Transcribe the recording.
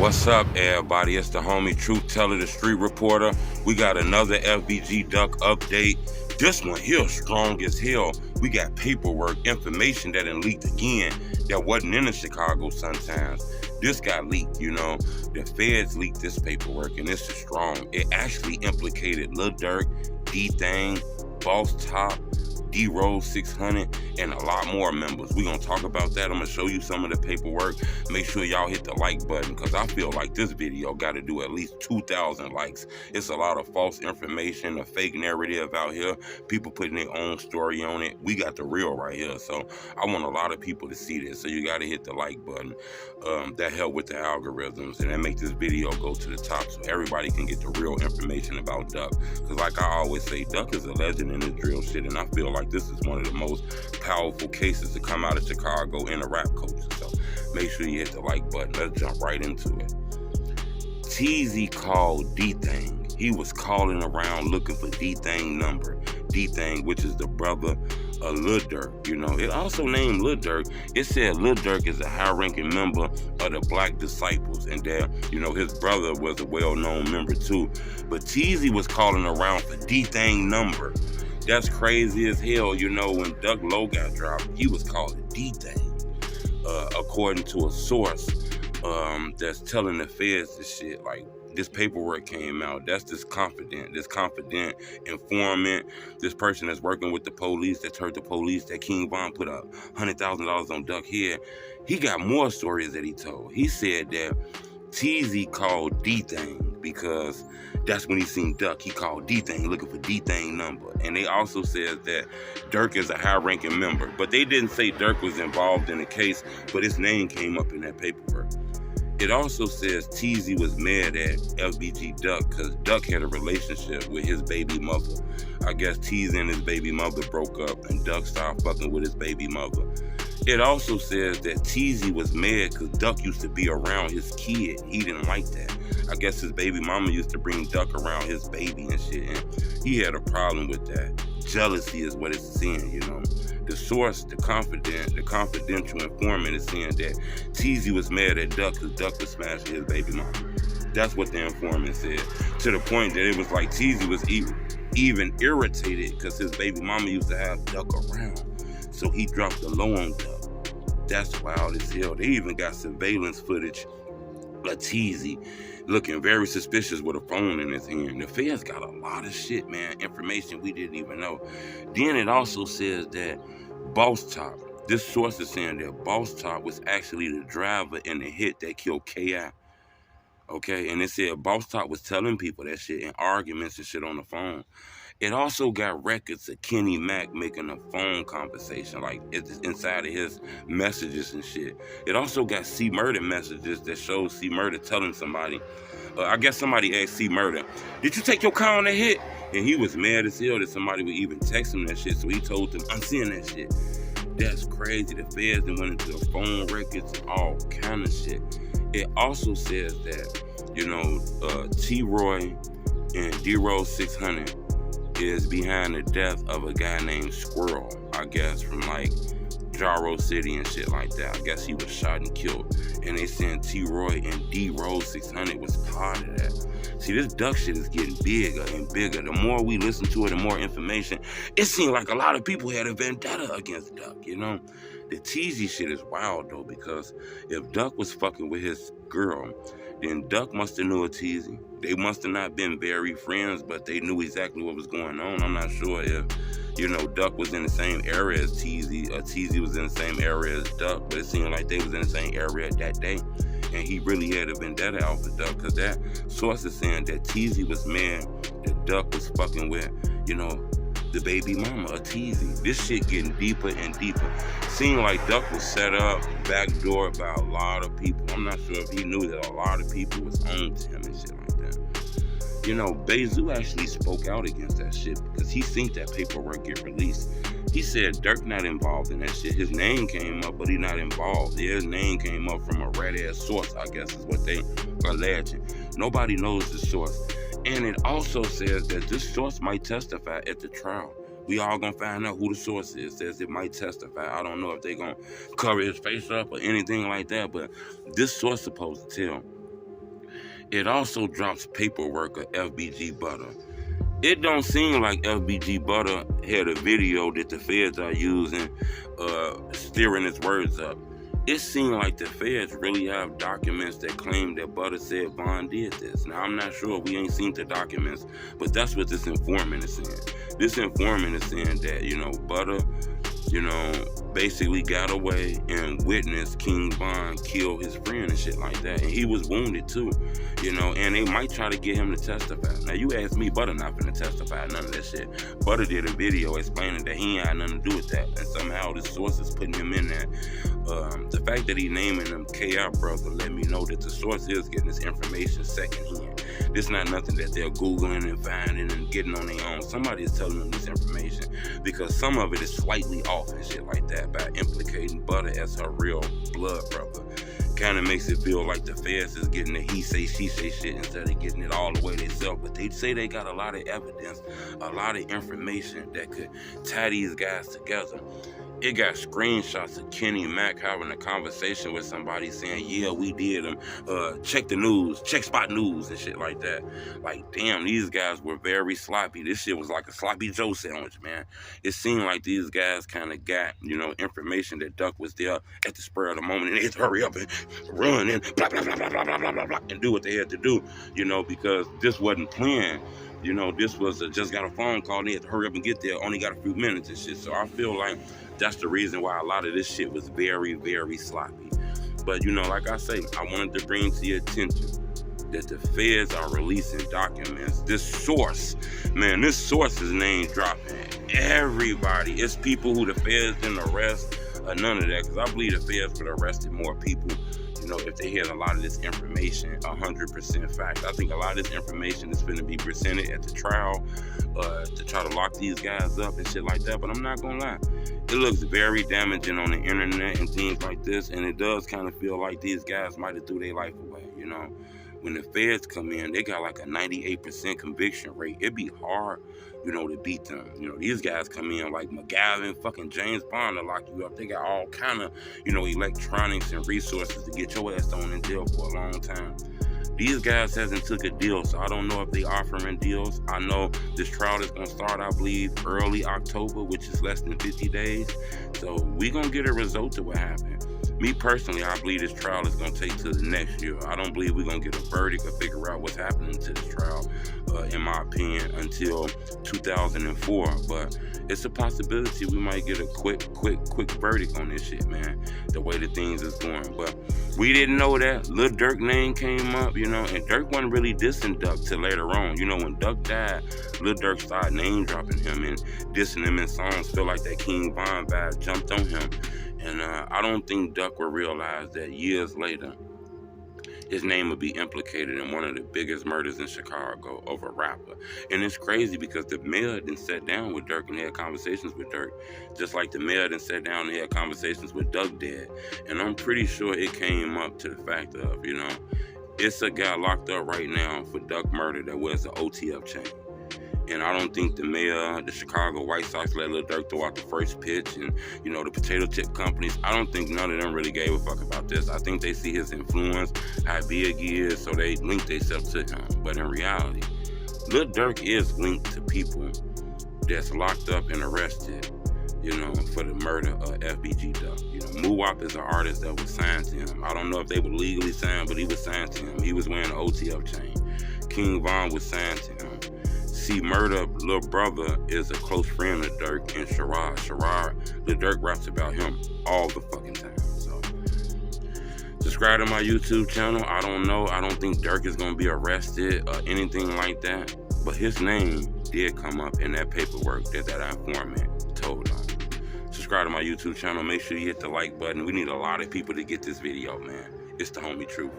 What's up, everybody? It's the homie Truth Teller, the Street Reporter. We got another FBG Duck update. This one here strong as hell. We got paperwork, information that done leaked again that wasn't in the Chicago Sun-Times. This got leaked, you know. The feds leaked this paperwork, and this is strong. It actually implicated Lil Durk DThang, Boss Top, D-Rose 600, and a lot more members. We're going to talk about that. I'm going to show you some of the paperwork. Make sure y'all hit the like button, because I feel like this video got to do at least 2,000 likes. It's a lot of false information, a fake narrative out here, people putting their own story on it. We got the real right here, so I want a lot of people to see this, so you got to hit the like button. That help with the algorithms, and that make this video go to the top so everybody can get the real information about Duck. Because like I always say, Duck is a legend in this drill shit, and I feel like this is one of the most powerful cases to come out of Chicago in the rap culture. So make sure you hit the like button. Let's jump right into it. Teezy called DThang. He was calling around looking for DThang number. DThang, which is the brother of Lil Durk. You know, it also named Lil Durk. It said Lil Durk is a high-ranking member of the Black Disciples, and that, you know, his brother was a well-known member too. But Teezy was calling around for DThang number. That's crazy as hell. You know, when Duck Low got dropped, he was called a DThang, according to a source that's telling the feds this shit. Like, this paperwork came out. That's this confident informant, this person that's working with the police, that heard the police, that King Von put up $100,000 on Duck here. He got more stories that he told. He said that Teezy called DThang because that's when he seen Duck. He called DThang looking for DThang number. And they also said that Durk is a high-ranking member. But they didn't say Durk was involved in the case, but his name came up in that paperwork. It also says Teezy was mad at FBG Duck because Duck had a relationship with his baby mother. I guess Teezy and his baby mother broke up, and Duck started fucking with his baby mother. It also says that Teezy was mad because Duck used to be around his kid. He didn't like that. I guess his baby mama used to bring Duck around his baby and shit, and he had a problem with that. Jealousy is what it's saying, you know. The source, the confidential informant is saying that Teezy was mad at Duck because Duck was smashing his baby mama. That's what the informant said. To the point that it was like Teezy was even irritated because his baby mama used to have Duck around. So he dropped the low on Duck. That's wild as hell. They even got surveillance footage of Teezy looking very suspicious with a phone in his hand. The feds got a lot of shit, man. Information we didn't even know. Then it also says that Boss Top, this source is saying that Boss Top was actually the driver in the hit that killed K.I. Okay, and it said Boss Top was telling people that shit in arguments and shit on the phone. It also got records of Kenny Mack making a phone conversation, like it's inside of his messages and shit. It also got C Murder messages that shows C Murder telling somebody, I guess somebody asked C Murder, did you take your car on that hit? And he was mad as hell that somebody would even text him that shit, so he told them, I'm seeing that shit. That's crazy. The feds then went into the phone records, all kind of shit. It also says that, you know, T-Roy and D-Rose 600 is behind the death of a guy named Squirrel, I guess, from like Jaro City and shit like that. I guess he was shot and killed. And they saying T-Roy and D-Rose 600 was part of that. See, this Duck shit is getting bigger and bigger. The more we listen to it, the more information. It seemed like a lot of people had a vendetta against Duck, you know? The Teezy shit is wild, though, because if Duck was fucking with his girl, then Duck must have knew a Teezy. They must have not been very friends, but they knew exactly what was going on. I'm not sure if, you know, Duck was in the same area as Teezy, or Teezy was in the same area as Duck, but it seemed like they was in the same area that day. And he really had a vendetta out for Duck, because that source is saying that Teezy was mad that Duck was fucking with, you know, the baby mama of Teezy. This shit getting deeper and deeper. Seemed like Duck was set up, backdoored by a lot of people. I'm not sure if he knew that a lot of people was on to him and shit like that. You know, Bezu actually spoke out against that shit because he seen that paperwork get released. He said Durk not involved in that shit. His name came up, but he not involved. Yeah, his name came up from a red-ass source, I guess is what they alleging. Nobody knows the source. And it also says that this source might testify at the trial. We all gonna find out who the source is. Says it might testify. I don't know if they gonna cover his face up or anything like that, but this source supposed to tell. it also drops paperwork of FBG Butter. It don't seem like FBG Butter had a video that the feds are using, steering his words up. It seemed like the feds really have documents that claim that Butter said Von did this. Now, I'm not sure. We ain't seen the documents, but that's what this informant is saying. This informant is saying that, Butter, basically got away and witnessed King Von kill his friend and shit like that. And he was wounded too, and they might try to get him to testify. Now, you ask me, Butter not finna testify, none of that shit. Butter did a video explaining that he ain't had nothing to do with that. And somehow the source is putting him in there. The fact that he naming him KR brother let me know that the source is getting this information secondhand. This not nothing that they're Googling and finding and getting on their own. Somebody is telling them this information because some of it is slightly off and shit like that by implicating Butter as her real blood brother. Kind of makes it feel like the feds is getting the he say, she say shit instead of getting it all the way themselves. But they say they got a lot of evidence, a lot of information that could tie these guys together. It got screenshots of Kenny Mack having a conversation with somebody saying, yeah, we did them. Check the news, check Spot News and shit like that. Like, damn, these guys were very sloppy. This shit was like a sloppy Joe sandwich, man. It seemed like these guys kind of got, information that Duck was there at the spur of the moment and they had to hurry up and run and blah, blah, blah, blah, blah, blah, blah, blah, blah, and do what they had to do, because this wasn't planned. This was just got a phone call. They had to hurry up and get there. Only got a few minutes and shit. So I feel like that's the reason why a lot of this shit was very, very sloppy. But, like I say, I wanted to bring to your attention that the feds are releasing documents. This source is name dropping everybody. It's people who the feds didn't arrest or none of that. Because I believe the feds would have arrested more people if they had a lot of this information 100% fact. I think a lot of this information is going to be presented at the trial to try to lock these guys up and shit like that. But I'm not going to lie. It looks very damaging on the internet and things like this. And it does kind of feel like these guys might have threw their life away, When the feds come in, they got like a 98% conviction rate. It'd be hard, to beat them. These guys come in like McGavin, fucking James Bond to lock you up. They got all kind of, electronics and resources to get your ass thrown in jail for a long time. These guys hasn't took a deal, so I don't know if they offering deals. I know this trial is going to start, I believe, early October, which is less than 50 days. So we going to get a result to what happened. Me personally, I believe this trial is going to take to the next year. I don't believe we're going to get a verdict or figure out what's happening to this trial, in my opinion, until 2004. But it's a possibility we might get a quick verdict on this shit, man, the way the things is going. But we didn't know that. Lil Durk name came up, and Durk wasn't really dissing Duck till later on. When Duck died, Lil Durk started name dropping him and dissing him in songs. Feel like that King Von vibe jumped on him. And I don't think Duck will realize that years later, his name would be implicated in one of the biggest murders in Chicago of a rapper. And it's crazy because the mayor done sat down with Durk and had conversations with Durk, just like the mayor done sat down and had conversations with Duck Dead. And I'm pretty sure it came up to the fact of, it's a guy locked up right now for Duck murder that wears an OTF chain. And I don't think the mayor, the Chicago White Sox let Lil Durk throw out the first pitch and, the potato chip companies, I don't think none of them really gave a fuck about this. I think they see his influence, how big he is, so they link themselves to him. But in reality, Lil Durk is linked to people that's locked up and arrested, for the murder of FBG Duck. Muwop is an artist that was signed to him. I don't know if they were legally signed, but he was signed to him. He was wearing an OTF chain. King Von was signed to him. C Murder, little brother, is a close friend of Durk, and Sherrod, the Durk raps about him all the fucking time. So, subscribe to my YouTube channel. I don't know. I don't think Durk is going to be arrested or anything like that. But his name did come up in that paperwork that informant told him. Subscribe to my YouTube channel. Make sure you hit the like button. We need a lot of people to get this video, man. It's the homie truth.